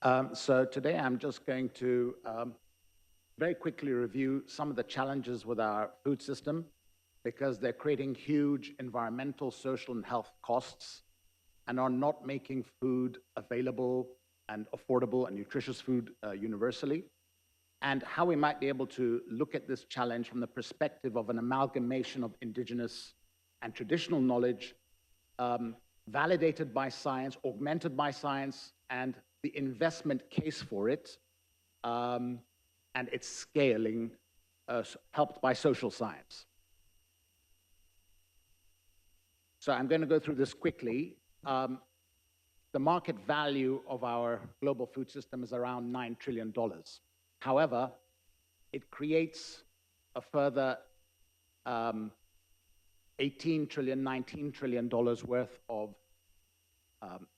So today I'm just going to very quickly review some of the challenges with our food system because they're creating huge environmental, social, and health costs and are not making food available and affordable and nutritious food universally, and how we might be able to look at this challenge from the perspective of an amalgamation of indigenous and traditional knowledge, validated by science, augmented by science, and the investment case for it, and its scaling, helped by social science. So I'm going to go through this quickly. The market value of our global food system is around $9 trillion. However, it creates a further 18 trillion, $19 trillion worth of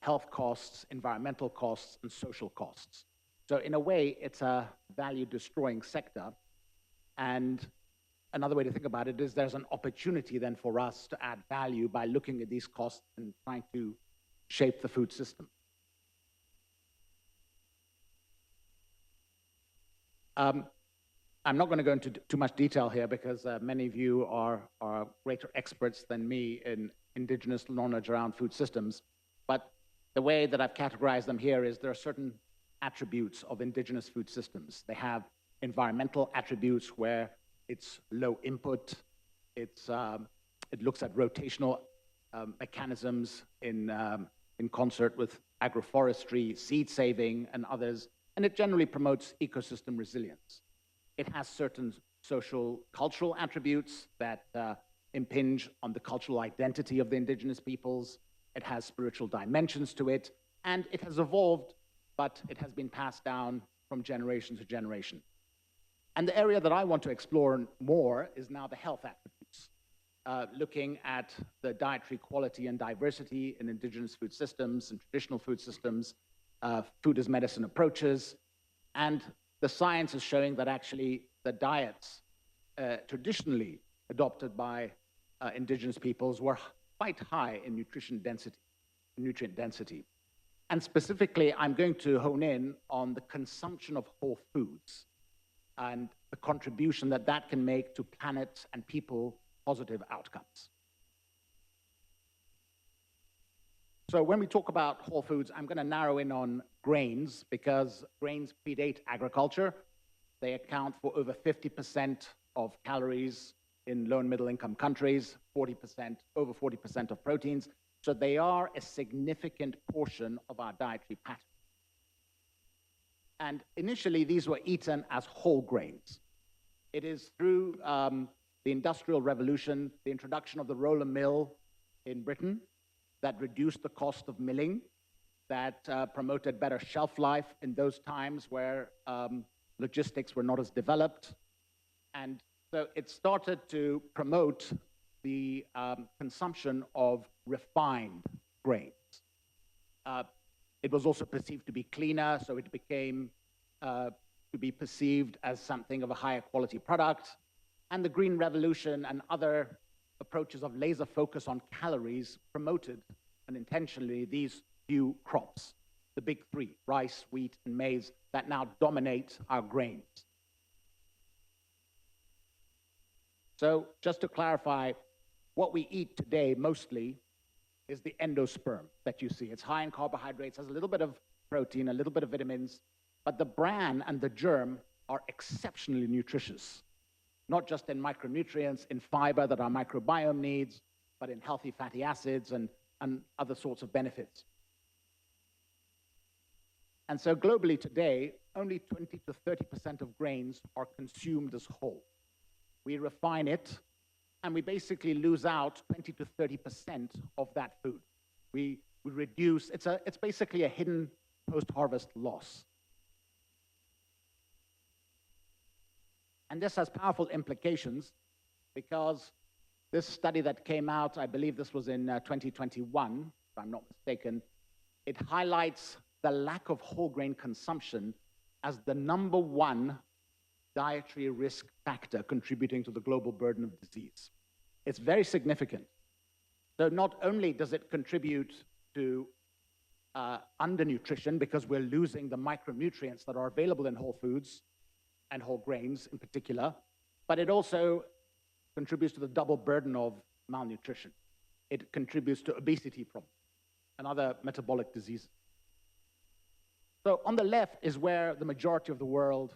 health costs, environmental costs, and social costs. So in a way, it's a value-destroying sector. And another way to think about it is there's an opportunity then for us to add value by looking at these costs and trying to shape the food system. I'm not going to go into too much detail here because many of you are greater experts than me in indigenous knowledge around food systems. But the way that I've categorized them here is there are certain attributes of indigenous food systems. They have environmental attributes where it's low input. It looks at rotational mechanisms in concert with agroforestry, seed saving, and others. And it generally promotes ecosystem resilience. It has certain social, cultural attributes that impinge on the cultural identity of the indigenous peoples. It has spiritual dimensions to it, and it has evolved, but it has been passed down from generation to generation. And the area that I want to explore more is now the health attributes, looking at the dietary quality and diversity in indigenous food systems and traditional food systems, food as medicine approaches, and the science is showing that actually the diets traditionally adopted by indigenous peoples were quite high in nutrient density. And specifically, I'm going to hone in on the consumption of whole foods and the contribution that that can make to planet and people positive outcomes. So when we talk about whole foods, I'm going to narrow in on grains because grains predate agriculture. They account for over 50% of calories in low and middle income countries, over 40% of proteins. So they are a significant portion of our dietary pattern. And initially, these were eaten as whole grains. It is through the Industrial Revolution, the introduction of the roller mill in Britain, that reduced the cost of milling, that promoted better shelf life in those times where logistics were not as developed. And so it started to promote the consumption of refined grains. It was also perceived to be cleaner, so it became to be perceived as something of a higher quality product. And the Green Revolution and other approaches of laser focus on calories promoted unintentionally these few crops, the big three, rice, wheat, and maize, that now dominate our grains. So just to clarify, what we eat today mostly is the endosperm that you see. It's high in carbohydrates, has a little bit of protein, a little bit of vitamins, but the bran and the germ are exceptionally nutritious, not just in micronutrients, in fiber that our microbiome needs, but in healthy fatty acids and other sorts of benefits. And so globally today, only 20 to 30% of grains are consumed as whole. We refine it, and we basically lose out 20 to 30% of that food. We reduce, it's basically a hidden post-harvest loss. And this has powerful implications because this study that came out, I believe this was in 2021, if I'm not mistaken, it highlights the lack of whole grain consumption as the #1 dietary risk factor contributing to the global burden of disease. It's very significant. So not only does it contribute to undernutrition because we're losing the micronutrients that are available in whole foods and whole grains in particular, but it also contributes to the double burden of malnutrition. It contributes to obesity problems and other metabolic diseases. So on the left is where the majority of the world,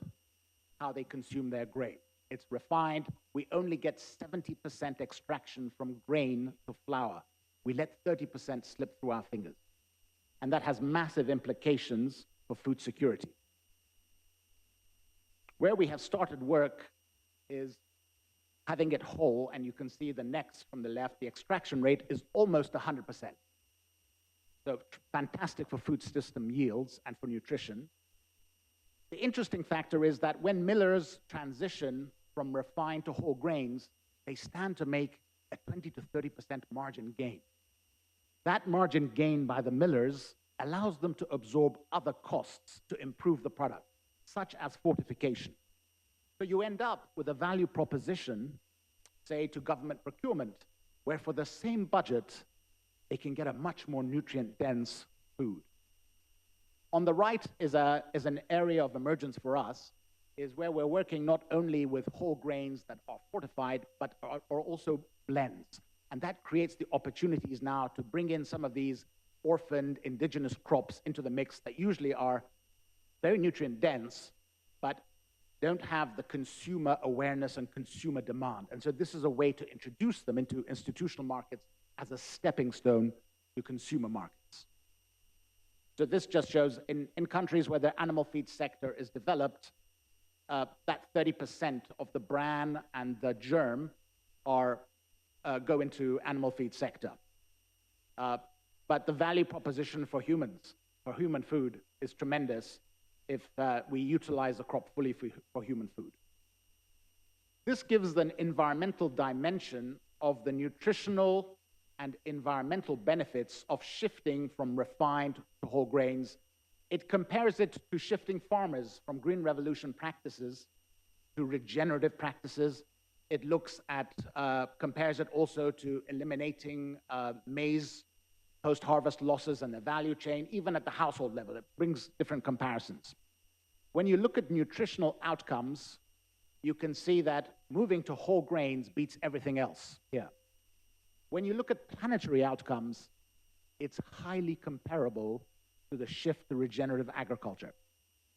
how they consume their grain. It's refined. We only get 70% extraction from grain to flour. We let 30% slip through our fingers. And that has massive implications for food security. Where we have started work is having it whole, and you can see the next from the left, the extraction rate is almost 100%. So fantastic for food system yields and for nutrition. The interesting factor is that when millers transition from refined to whole grains, they stand to make a 20 to 30% margin gain. That margin gain by the millers allows them to absorb other costs to improve the product, such as fortification. So you end up with a value proposition, say to government procurement, where for the same budget, they can get a much more nutrient-dense food. On the right is an area of emergence for us, is where we're working not only with whole grains that are fortified, but are also blends. And that creates the opportunities now to bring in some of these orphaned indigenous crops into the mix that usually are very nutrient-dense, but don't have the consumer awareness and consumer demand. And so this is a way to introduce them into institutional markets as a stepping stone to consumer markets. So this just shows in countries where the animal feed sector is developed, that 30% of the bran and the germ go into animal feed sector. But the value proposition for humans, for human food, is tremendous if we utilize the crop fully for human food. This gives an environmental dimension of the nutritional and environmental benefits of shifting from refined to whole grains. It compares it to shifting farmers from green revolution practices to regenerative practices. It looks at, compares it also to eliminating maize post-harvest losses in the value chain, even at the household level. It brings different comparisons. When you look at nutritional outcomes, you can see that moving to whole grains beats everything else here. When you look at planetary outcomes, it's highly comparable to the shift to regenerative agriculture.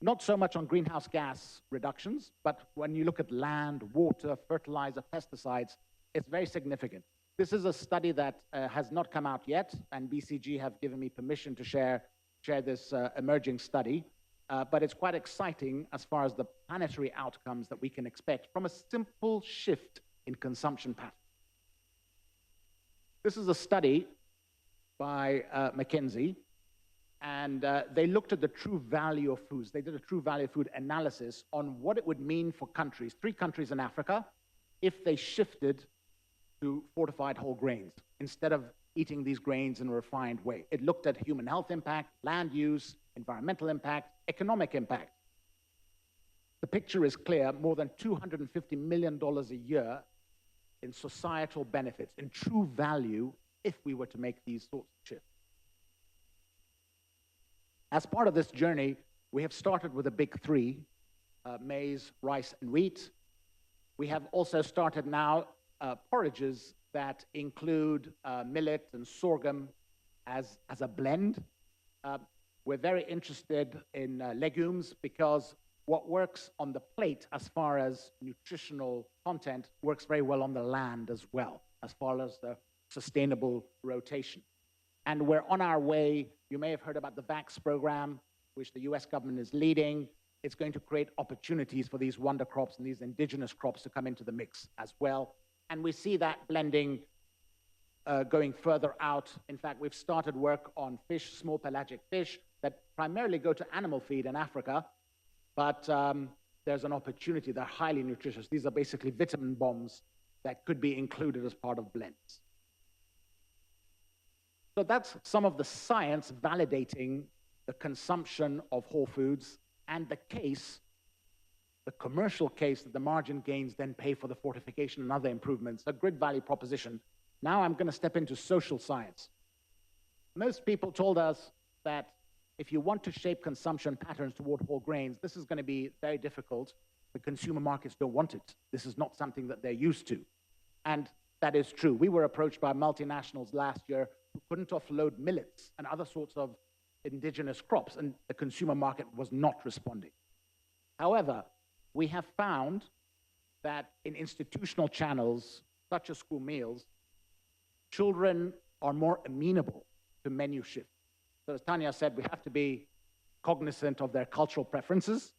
Not so much on greenhouse gas reductions, but when you look at land, water, fertilizer, pesticides, it's very significant. This is a study that has not come out yet, and BCG have given me permission to share this emerging study, but it's quite exciting as far as the planetary outcomes that we can expect from a simple shift in consumption patterns. This is a study by McKinsey, and they looked at the true value of foods. They did a true value of food analysis on what it would mean for countries, 3 countries in Africa, if they shifted to fortified whole grains instead of eating these grains in a refined way. It looked at human health impact, land use, environmental impact, economic impact. The picture is clear: more than $250 million a year in societal benefits, in true value, if we were to make these sorts of shifts. As part of this journey, we have started with the big 3, maize, rice, and wheat. We have also started now porridges that include millet and sorghum as a blend. We're very interested in legumes because what works on the plate as far as nutritional content works very well on the land as well, as far as the sustainable rotation. And we're on our way. You may have heard about the VAX program, which the US government is leading. It's going to create opportunities for these wonder crops and these indigenous crops to come into the mix as well. And we see that blending going further out. In fact, we've started work on fish, small pelagic fish, that primarily go to animal feed in Africa, but there's an opportunity. They're highly nutritious. These are basically vitamin bombs that could be included as part of blends. So that's some of the science validating the consumption of whole foods and the case, the commercial case, that the margin gains then pay for the fortification and other improvements, a good value proposition. Now I'm going to step into social science. Most people told us, that if you want to shape consumption patterns toward whole grains, this is going to be very difficult. The consumer markets don't want it. This is not something that they're used to. And that is true. We were approached by multinationals last year who couldn't offload millets and other sorts of indigenous crops, and the consumer market was not responding. However, we have found that in institutional channels, such as school meals, children are more amenable to menu shifts. So as Tanya said, we have to be cognizant of their cultural preferences.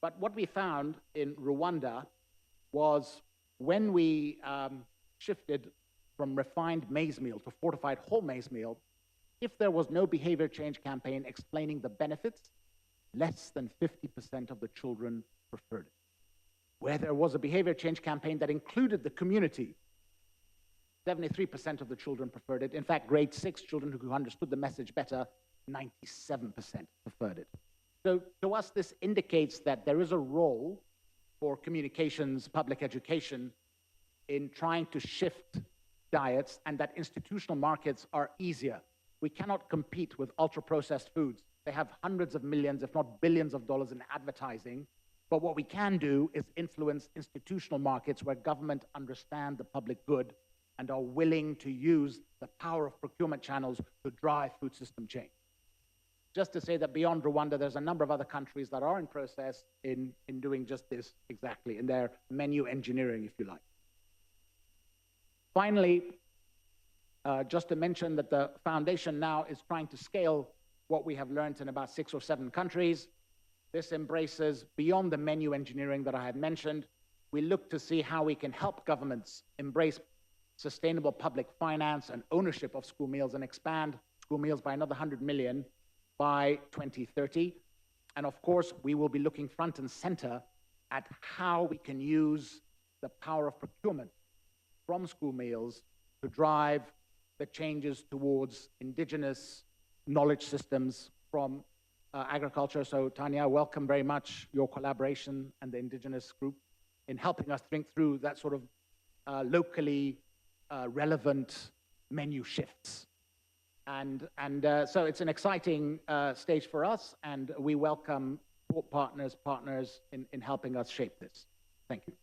But what we found in Rwanda was when we shifted from refined maize meal to fortified whole maize meal, if there was no behavior change campaign explaining the benefits, less than 50% of the children preferred it. Where there was a behavior change campaign that included the community, 73% of the children preferred it. In fact, grade 6 children who understood the message better, 97% preferred it. So to us, this indicates that there is a role for communications, public education, in trying to shift diets, and that institutional markets are easier. We cannot compete with ultra-processed foods. They have hundreds of millions, if not billions of dollars in advertising. But what we can do is influence institutional markets where government understand the public good and are willing to use the power of procurement channels to drive food system change. Just to say that beyond Rwanda, there's a number of other countries that are in process in doing just this exactly, in their menu engineering, if you like. Finally, just to mention that the foundation now is trying to scale what we have learned in about 6 or 7 countries. This embraces beyond the menu engineering that I had mentioned. We look to see how we can help governments embrace sustainable public finance and ownership of school meals and expand school meals by another 100 million by 2030. And of course, we will be looking front and center at how we can use the power of procurement from school meals to drive the changes towards indigenous knowledge systems from agriculture. So Tanya, welcome very much your collaboration and the indigenous group in helping us think through that sort of locally relevant menu shifts. And so it's an exciting stage for us, and we welcome partners in helping us shape this. Thank you.